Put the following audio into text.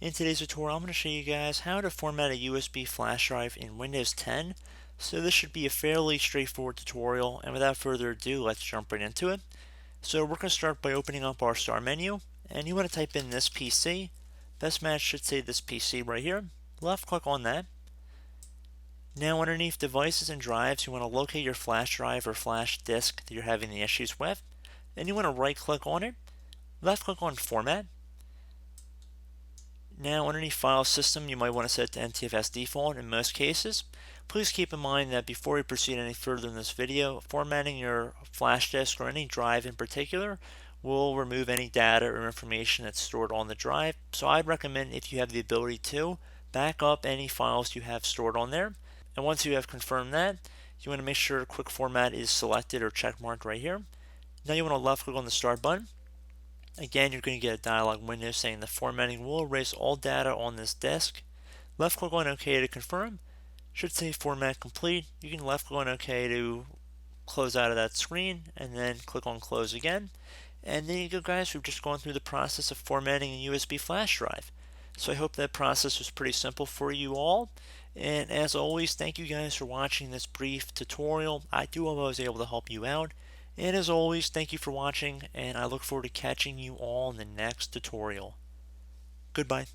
In today's tutorial, I'm going to show you guys how to format a USB flash drive in Windows 10. So this should be a fairly straightforward tutorial, and without further ado, let's jump right into it. So we're going to start by opening up our start menu, and you want to type in this PC. Best match should say this PC right here. Left click on that. Now underneath devices and drives, you want to locate your flash drive or flash disk that you're having the issues with. Then you want to right click on it, left click on format. Now underneath File System, you might want to set it to NTFS default in most cases. Please keep in mind that before we proceed any further in this video, formatting your flash disk or any drive in particular will remove any data or information that's stored on the drive. So I'd recommend, if you have the ability to, back up any files you have stored on there. And once you have confirmed that, you want to make sure Quick Format is selected or checkmarked right here. Now you want to left click on the Start button. Again, you're going to get a dialog window saying the formatting will erase all data on this disk. Left click on OK to confirm. Should say format complete. You can left click on OK to close out of that screen and then click on close again. And there you go, guys. We've just gone through the process of formatting a USB flash drive. So I hope that process was pretty simple for you all. And as always, thank you guys for watching this brief tutorial. I do hope I was able to help you out. And as always, thank you for watching, and I look forward to catching you all in the next tutorial. Goodbye.